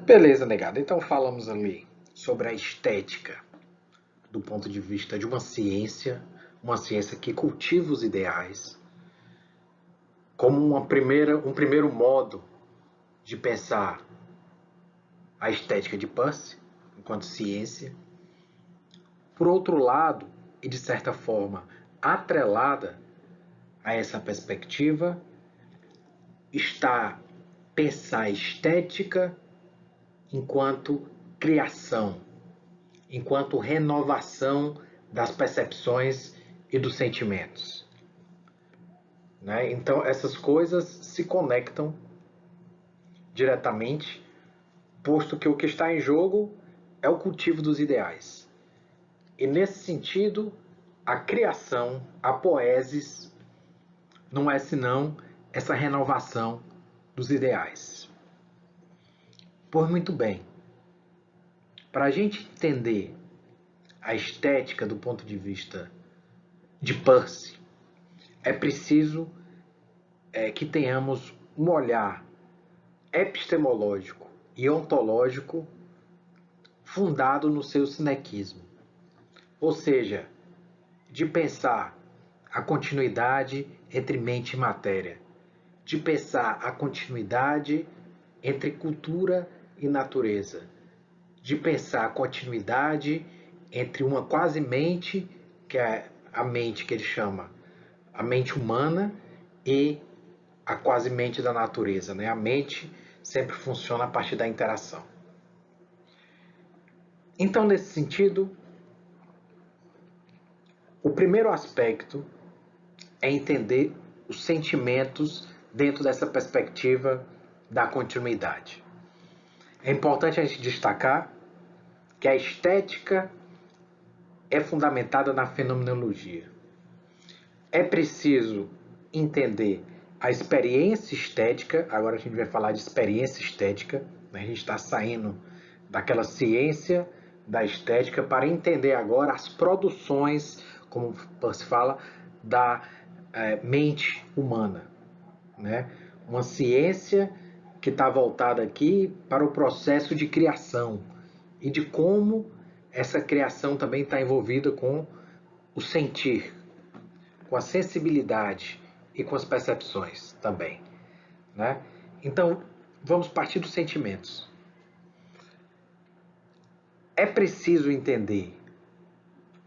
Beleza, negado. Então falamos ali sobre a estética do ponto de vista de uma ciência que cultiva os ideais, como um primeiro modo de pensar a estética de Peirce, enquanto ciência. Por outro lado, e de certa forma atrelada a essa perspectiva, está pensar a estética enquanto criação, enquanto renovação das percepções e dos sentimentos. Né? Então, essas coisas se conectam diretamente, posto que o que está em jogo é o cultivo dos ideais. E, nesse sentido, a criação, a poesis, não é senão essa renovação dos ideais. Pois muito bem, para a gente entender a estética do ponto de vista de Peirce, é preciso que tenhamos um olhar epistemológico e ontológico fundado no seu sinequismo, ou seja, de pensar a continuidade entre mente e matéria, de pensar a continuidade entre cultura e natureza, de pensar a continuidade entre uma quase mente, que é a mente que ele chama a mente humana, e a quase mente da natureza. Né? A mente sempre funciona a partir da interação. Então, nesse sentido, o primeiro aspecto é entender os sentimentos dentro dessa perspectiva da continuidade. É importante a gente destacar que a estética é fundamentada na fenomenologia. É preciso entender a experiência estética, agora a gente vai falar de experiência estética, né? A gente está saindo daquela ciência da estética para entender agora as produções, como se fala, da mente humana. Né? Uma ciência que está voltada aqui para o processo de criação e de como essa criação também está envolvida com o sentir, com a sensibilidade e com as percepções também. Né? Então, vamos partir dos sentimentos. É preciso entender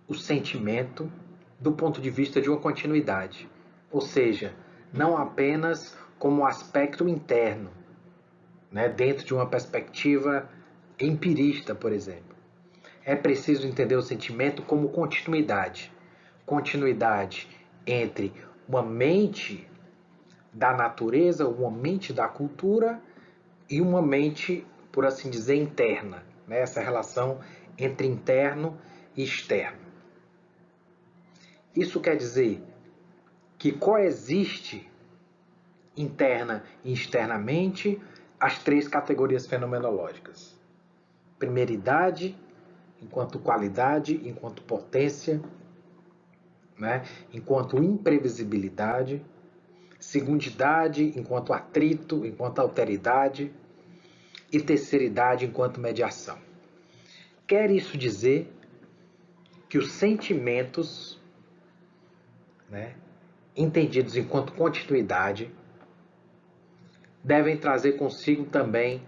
o sentimento do ponto de vista de uma continuidade, ou seja, não apenas como um aspecto interno, né, dentro de uma perspectiva empirista, por exemplo. É preciso entender o sentimento como continuidade. Continuidade entre uma mente da natureza, uma mente da cultura e uma mente, por assim dizer, interna. Né? Essa relação entre interno e externo. Isso quer dizer que coexiste interna e externamente as três categorias fenomenológicas. Primeiridade, enquanto qualidade, enquanto potência, né? Enquanto imprevisibilidade. Segundidade, enquanto atrito, enquanto alteridade. E terceiridade, enquanto mediação. Quer isso dizer que os sentimentos, né, entendidos enquanto continuidade, devem trazer consigo também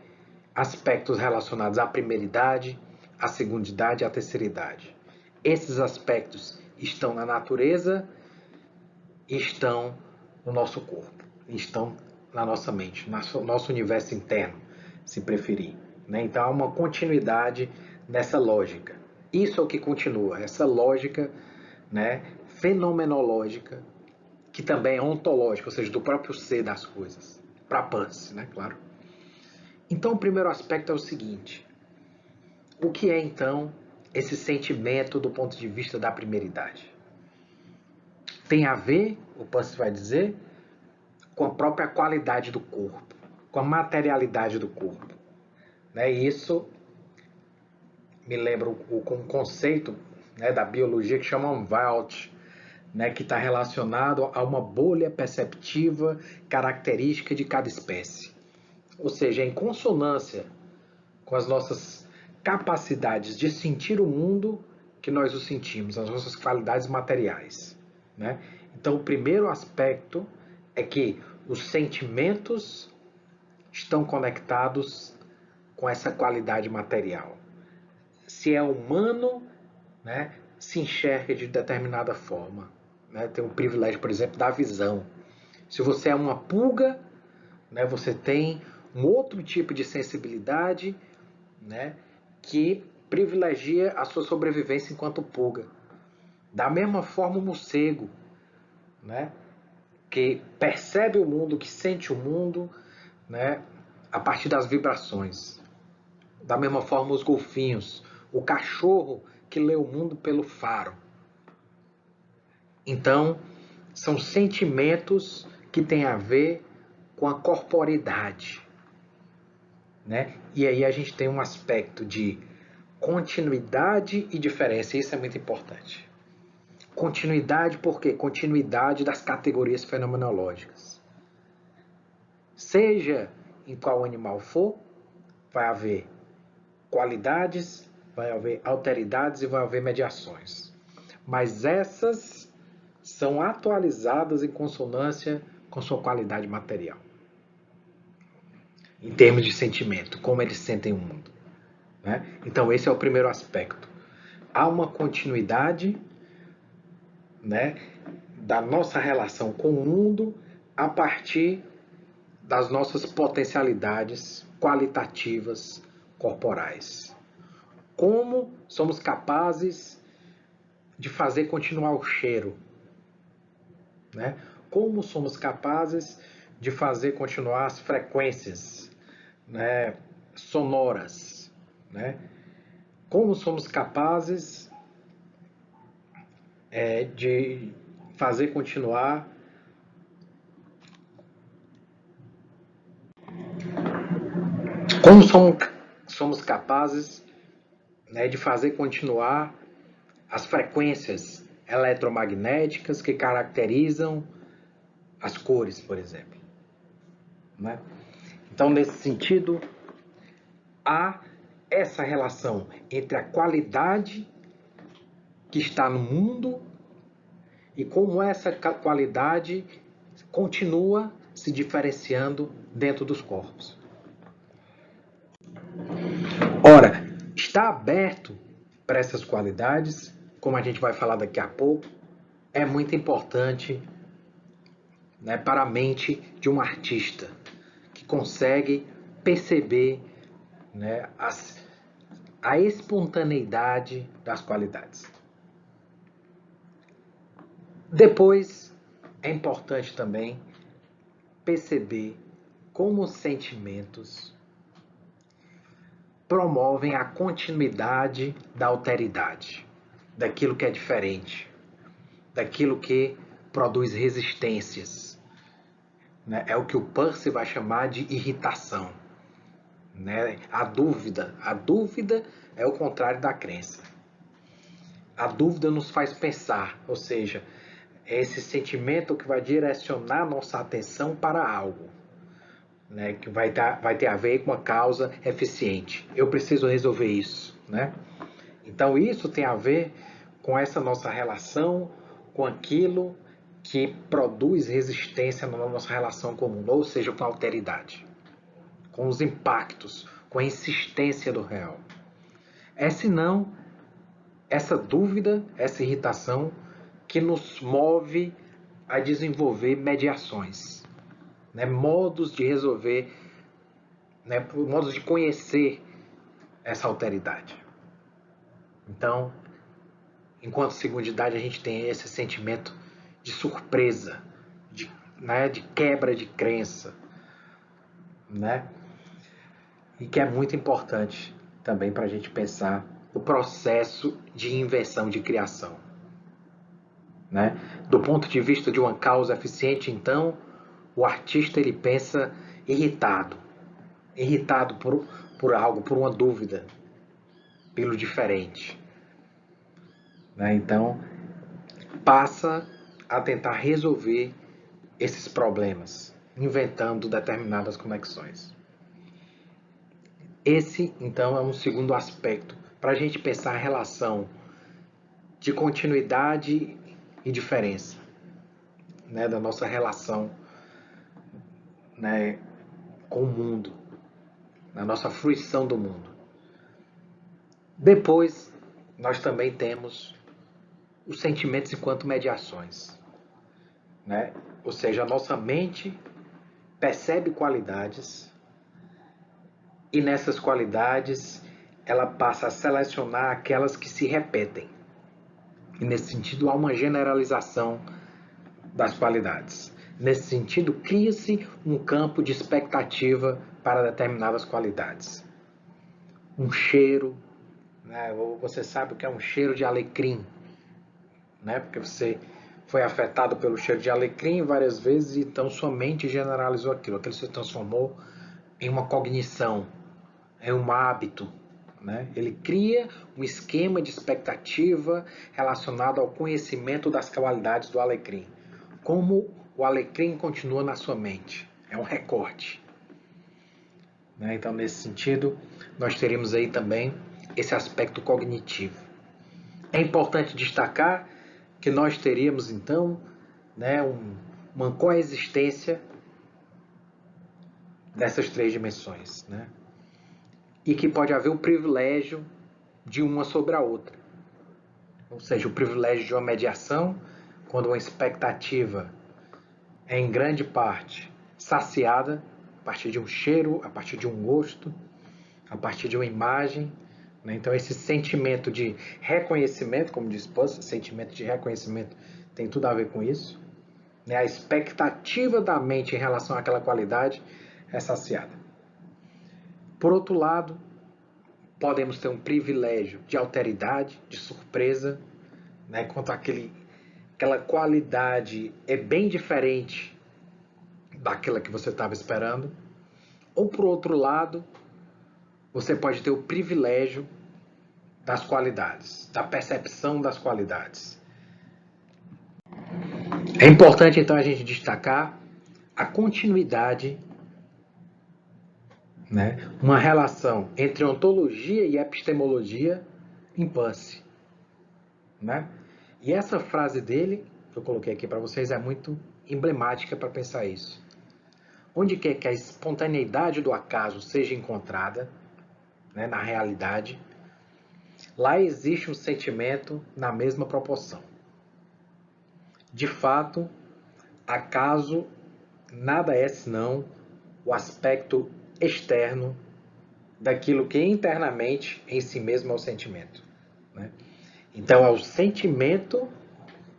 aspectos relacionados à primeiridade, à segundidade e à terceiridade. Esses aspectos estão na natureza e estão no nosso corpo, estão na nossa mente, no nosso universo interno, se preferir. Né? Então há uma continuidade nessa lógica. Isso é o que continua, essa lógica, né, fenomenológica, que também é ontológica, ou seja, do próprio ser das coisas, para Peirce, né, claro. Então o primeiro aspecto é o seguinte: o que é então esse sentimento do ponto de vista da primeiridade? Tem a ver, o Peirce vai dizer, com a própria qualidade do corpo, com a materialidade do corpo. Né? E isso me lembra um conceito, né, da biologia que chama Welt, né, que está relacionado a uma bolha perceptiva característica de cada espécie. Ou seja, em consonância com as nossas capacidades de sentir o mundo que nós o sentimos, as nossas qualidades materiais, né? Então, o primeiro aspecto é que os sentimentos estão conectados com essa qualidade material. Se é humano, né, se enxerga de determinada forma, né? Tem o privilégio, por exemplo, da visão. Se você é uma pulga, né, você tem um outro tipo de sensibilidade, né, que privilegia a sua sobrevivência enquanto pulga. Da mesma forma, o morcego, né, que percebe o mundo, que sente o mundo, né, a partir das vibrações. Da mesma forma, os golfinhos, o cachorro que lê o mundo pelo faro. Então, são sentimentos que têm a ver com a corporidade, né? E aí a gente tem um aspecto de continuidade e diferença. Isso é muito importante. Continuidade por quê? Continuidade das categorias fenomenológicas. Seja em qual animal for, vai haver qualidades, vai haver alteridades e vai haver mediações. Mas essas são atualizadas em consonância com sua qualidade material. Em termos de sentimento, como eles sentem o mundo, né? Então, esse é o primeiro aspecto. Há uma continuidade, né, da nossa relação com o mundo a partir das nossas potencialidades qualitativas corporais. Como somos capazes de fazer continuar o cheiro, né? Como somos capazes de fazer continuar as frequências, né, sonoras, né? Como somos capazes de fazer continuar como somos capazes, né, de fazer continuar as frequências eletromagnéticas que caracterizam as cores, por exemplo, né? Então, nesse sentido, há essa relação entre a qualidade que está no mundo e como essa qualidade continua se diferenciando dentro dos corpos. Ora, está aberto para essas qualidades, como a gente vai falar daqui a pouco, é muito importante, né, para a mente de um artista que consegue perceber, né, a espontaneidade das qualidades. Depois, é importante também perceber como os sentimentos promovem a continuidade da alteridade, daquilo que é diferente, daquilo que produz resistências, né? É o que o Peirce vai chamar de irritação, né? A dúvida é o contrário da crença. A dúvida nos faz pensar, ou seja, é esse sentimento que vai direcionar nossa atenção para algo, né, que vai ter a ver com uma causa eficiente. Eu preciso resolver isso, né? Então isso tem a ver com essa nossa relação com aquilo que produz resistência na nossa relação comum, ou seja, com a alteridade, com os impactos, com a insistência do real. É senão essa dúvida, essa irritação que nos move a desenvolver mediações, né, modos de resolver, né, modos de conhecer essa alteridade. Então, enquanto segundidade, a gente tem esse sentimento de surpresa, né, de quebra de crença, né, e que é muito importante também para a gente pensar o processo de invenção, de criação, né? Do ponto de vista de uma causa eficiente, então, o artista ele pensa irritado por algo, por uma dúvida, pelo diferente, né? Então, passa a tentar resolver esses problemas, inventando determinadas conexões. Esse, então, é um segundo aspecto para a gente pensar a relação de continuidade e diferença, né, da nossa relação, né, com o mundo, na nossa fruição do mundo. Depois, nós também temos os sentimentos enquanto mediações, né? Ou seja, a nossa mente percebe qualidades e nessas qualidades ela passa a selecionar aquelas que se repetem. E nesse sentido há uma generalização das qualidades. Nesse sentido, cria-se um campo de expectativa para determinadas qualidades. Um cheiro, né? Você sabe o que é um cheiro de alecrim, né? Porque você foi afetado pelo cheiro de alecrim várias vezes e então sua mente generalizou aquilo. Aquilo se transformou em uma cognição, em um hábito, né? Ele cria um esquema de expectativa relacionado ao conhecimento das qualidades do alecrim. Como o alecrim continua na sua mente. É um recorte. Né? Então, nesse sentido, nós teríamos aí também esse aspecto cognitivo. É importante destacar que nós teríamos, então, né, uma coexistência dessas três dimensões. Né? E que pode haver o privilégio de uma sobre a outra. Ou seja, o privilégio de uma mediação, quando uma expectativa é em grande parte saciada, a partir de um cheiro, a partir de um gosto, a partir de uma imagem. Né? Então, esse sentimento de reconhecimento, como diz Puss, sentimento de reconhecimento tem tudo a ver com isso. Né? A expectativa da mente em relação àquela qualidade é saciada. Por outro lado, podemos ter um privilégio de alteridade, de surpresa, né? Quanto aquela qualidade é bem diferente daquela que você estava esperando. Ou, por outro lado, você pode ter o privilégio das qualidades, da percepção das qualidades. É importante, então, a gente destacar a continuidade, né? Uma relação entre ontologia e epistemologia em Puss. Né? E essa frase dele, que eu coloquei aqui para vocês, é muito emblemática para pensar isso. Onde quer que a espontaneidade do acaso seja encontrada, né, na realidade, lá existe um sentimento na mesma proporção. De fato, acaso nada é senão o aspecto externo daquilo que internamente em si mesmo é o sentimento. Né? Então, é o sentimento,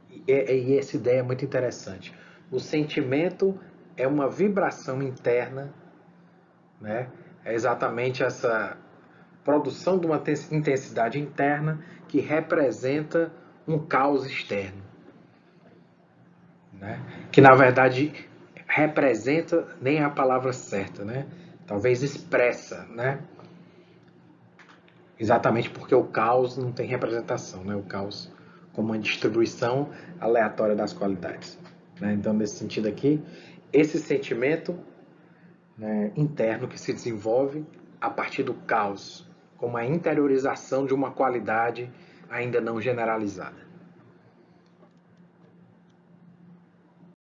e essa ideia é muito interessante. O sentimento é uma vibração interna, né? É exatamente essa produção de uma intensidade interna que representa um caos externo, né? Que na verdade representa nem é a palavra certa, né? Talvez expressa, né? Exatamente porque o caos não tem representação, né? O caos como uma distribuição aleatória das qualidades. Né? Então, nesse sentido aqui, esse sentimento, né, interno que se desenvolve a partir do caos, como a interiorização de uma qualidade ainda não generalizada.